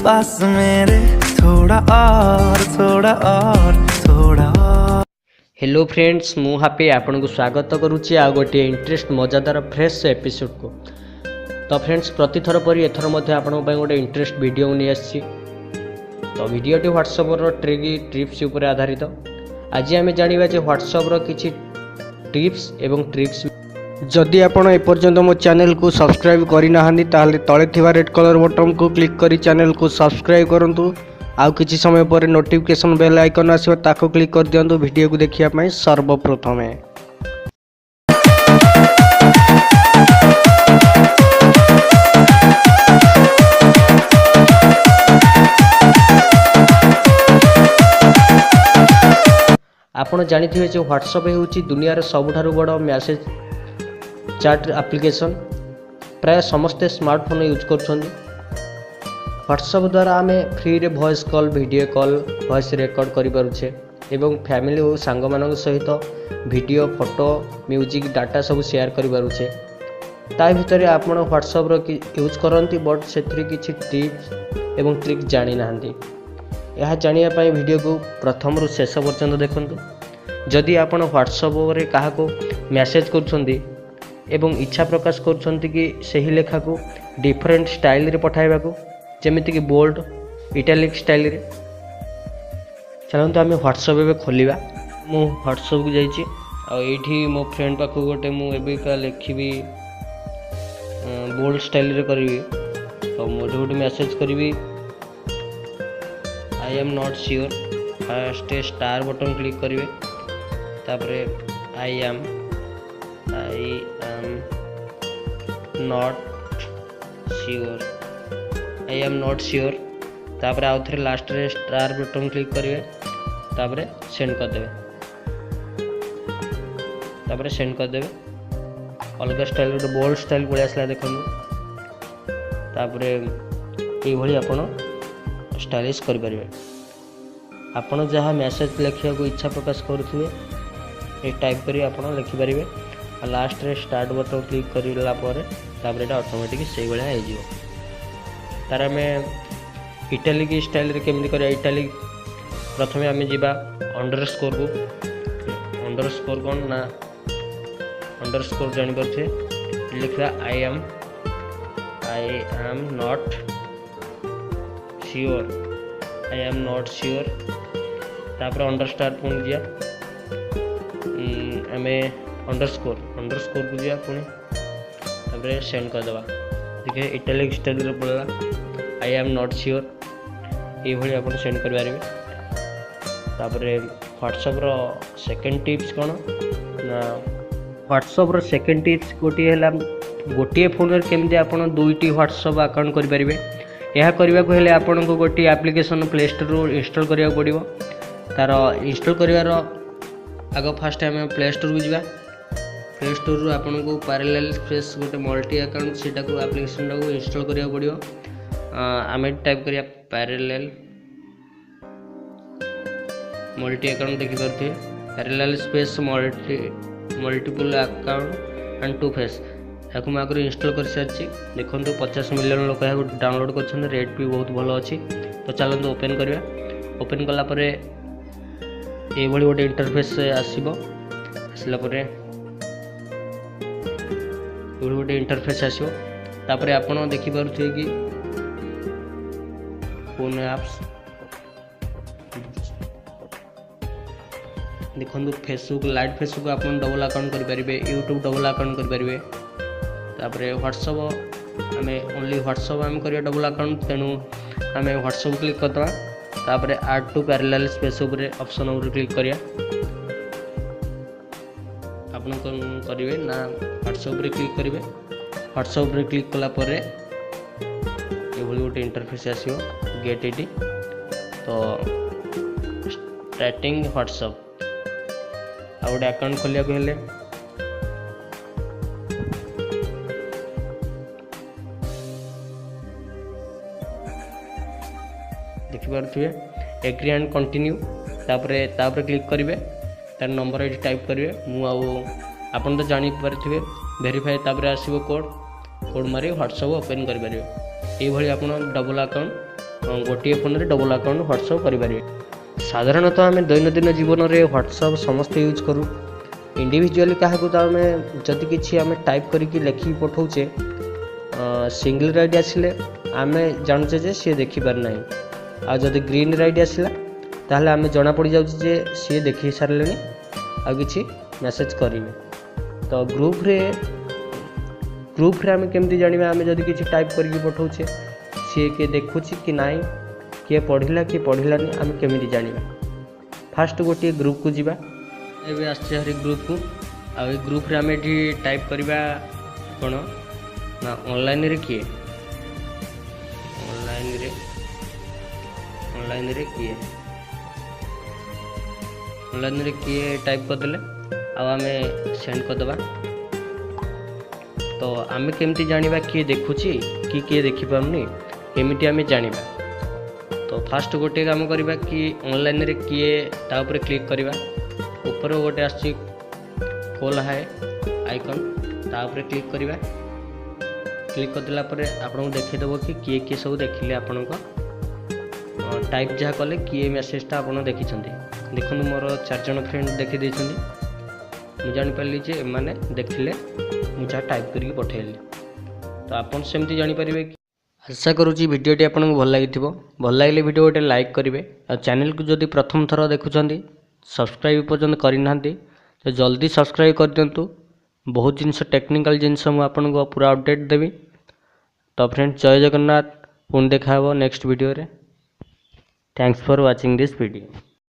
पास मेरे थोड़ा और थोड़ा और थोड़ा और। हेलो फ्रेंड्स मु हापी आपन को स्वागत करुच्ची आ गोटे इंटरेस्ट मजादार फ्रेश एपिसोड को। तो फ्रेंड्स प्रति थर पर एथर मध्य आपण गोटे इंटरेस्ट वीडियो नहीं आसी। तो वीडियोटी व्हाट्सएप ट्रिप्स उपर आधारित। आज आम जाना जे व्हाट्सएप किसी टिप्स एवं ट्रिक्स। जदि आपण एपर्यंत मो चैनल को सब्सक्राइब करना ताले तले थिबा रेड कलर बटन को क्लिक करी चैनल को सब्सक्राइब करंतु। आउ किछि समय पर नोटिफिकेशन बेल आइकन आसीबो ताको क्लिक कर दियंतु वीडियो को देखिया पई सर्वप्रथमे। आपण जानिथिबे जे व्हाट्सएप हेउची दुनिया रे सबुठारु बड़ मैसेज चैट एप्लिकेशन। प्राय समस्ते स्मार्टफोन यूज कर व्हाट्सएप द्वारा आम फ्री रे voice call video call voice record करि पारुछे एवं फैमिली और सांग मान सहित वीडियो फोटो म्यूजिक डाटा सब शेयर करि पारुछे। ता भितर आपण व्हाट्सएप रो यूज करंती बट सेथि किछि टिप्स एवं ट्रिक जानि नाहंती। यह जानिया पई वीडियो को प्रथम रु शेष पर्यंत देखंतु। जदि आपण व्हाट्सएप रे काहा को मैसेज करछंती एवं इच्छा प्रकाश करछंती कि सही लेखा को डिफरेंट स्टाइल रे पठाइबा को जेमिति कि बोल्ड इटैलिक स्टाइल रे। चलंतु आमे व्हाट्सएप एबे खोलिबा। मु व्हाट्सएप को जाईची आ एठी मो फ्रेंड पाखु गोटे मु एबे का लिखिबी बोल्ड स्टाइल रे करबी। तो मोटे गोटे मैसेज करबी I am not sure. First star button click करिवे तापरे आई एम नॉट श्योर तापरे आउ थे लास्ट रे स्टार बटन क्लिक करिवे तापरे सेंड कर देबे तापरे सेंड कर देबे। अलग स्टाइल गोटे बोल्ड स्टाइल पड़े आसला देखो तापरे ये भली आपण स्टाइलिश कर परिवे। आपण जहाँ मैसेज लिखा को इच्छा प्रकाश करुथिबे ए टाइप करी आपण लिखि परिवे। लास्ट रे स्टार्ट बटन क्लिक करला पर तापरे एटा ऑटोमेटिक सेही भलिया हो जिवो। तार में इटैलिक स्टाइल रे केमि करिया इटैलिक प्रथमे आमे जिबा अंडरस्कोर को अंडरस्कोर कोन ना अंडरस्कोर जानि परछे लिखला आई एम नॉट श्योर तापर अंडरस्टार पुणी दिया आमे अंडरस्कोर को दिया पुणी तापर सेंड कर दबा। देखिए इटैलिक स्टाइल रे पड़ला आई एम नॉट श्योर ये भली आपण सेंड कर पारिबे। तापर व्हाट्सएप रो सेकंड टिप्स कोन ना व्हाट्सएप रो सेकंड टिप्स गोटे फोन रे केमते आपण दुईटी व्हाट्सएप अकाउंट कर पारिबे। यह करने को हेले आपन को गोटे एप्लिकेशन प्ले स्टोर रू इंस्टॉल करिया पड़िबो। तार इंस्टॉल करिवार आग फास्ट आम प्ले स्टोर को जिबा। प्ले स्टोर रू आपन को पैरेलल स्पेस गोटे मल्टी अकाउंट सेटा को एप्लिकेशन को इंस्टॉल करिया पड़िबो। आम टाइप करिया पैरेलल मल्टी अकाउंट देखि परथे parallel space multiple account and two फेस याकू मैं आगे इंस्टॉल कर सारी। देखो 50 मिलियन लोक यहाँ डाउनलोड कर रेट भी बहुत भल अच्छी। तो चलते ओपन करवा। ओपन कलापर ये गोटे इंटरफेस आसला गोटे इंटरफेस आसो। तापर आपड़ देखिपे कि फोन एप्स देखो फेसबुक लाइट फेसबुक आप डबल अकाउंट करेंगे यूट्यूब डबल अकाउंट करेंगे। तापर व्हाट्सएप आम ओनली व्हाट्सएप आम करिया डबल अकाउंट तेणु आम व्हाट्सएप क्लिक करदे। तापर add to parallel space option उपर क्लिक करिया आपन करेंगे ना व्हाट्सएप रे क्लिक करेंगे। व्हाट्सएप रे क्लिक कला पर ये गोटे इंटरफेस आसो गेट एटी। तो स्टार्टिंग व्हाट्सएप आ गोटे अकाउंट खोलिया को हेले देखिपे एग्री एंड कंटिन्यू तापर क्लिक करेंगे। तार नंबर ये टाइप करेंगे मुझे तो जानी पारे वेरीफाई आसो कोड मारी व्हाट्सएप ओपन करेंगे। ये आप डबल अकाउंट गोटे फोन रे डबल अकाउंट व्हाट्सअप करें। साधारणतः आम दैनंदिन जीवन में व्हाट्सअप समस्त यूज करूँ। इंडिविजुअली क्या तो आम जदि किसी आम टाइप करके लिखिकी पठाऊे सिंगल राइड आसिले आम जानूचे जे सी देखिपार ना। आ जदि ग्रीन राइड आसला ताहले आम जना पड़ जाउछि जे सी देखि सारले आ किछि मेसेज करेंगे। तो ग्रुप रे आम केमती जानिबा आम जदि किछि टाइप करके पठाऊे सी किए देखुछि कि नाई किए पढ़िला कि पढ़िलानी आम केमिति जानिबा। फास्ट गोटे ग्रुप को जीवा एबे आछे हरि ग्रुप को आ ग्रुप रे आम एठी टाइप करबा कोन ना ऑनलाइन रे किए ऑनलाइन रे किए टाइप कर देले आम सेंड कर दबा। तो आम केमती जानिबा किए देखुची कि किए देखि पारुनी केमिति आम जानिबा। तो फास्ट गोटे काम करबा कि ऑनलाइन रे किए ता ऊपर क्लिक करबा। ऊपर गोटे आछि कॉल है आइकन ता ऊपर क्लिक करबा। क्लिक कर देला परे आपन देखै देबो कि किए किए सब देखिले आपन को टाइप जहाँ कले किए मेसेजटा आपन देखिछन्ती। देखो मोर 4 जन फ्रेंड देखि देइछन्ती। मु जानि पारली जे माने देखिले मु जहाँ टाइप करके पठेली। तो आपन सेमती जानि परिबे। आशा करूची वीडियोटी आपन को भल लागिथिबो। भल लागले वीडियो गोटे लाइक करिवे आ चैनल को जदि प्रथम थर देखुछन्ती सब्सक्राइब पर्यंत करि नाहंती तो जल्दी सब्सक्राइब कर दियंतु। बहुत जिनस टेक्निकल जिनस मु आपन को पूरा अपडेट देबी। तो फ्रेंड्स जय जगन्नाथ पुणी देखा नेक्स्ट वीडियो रे। Thanks for watching this video.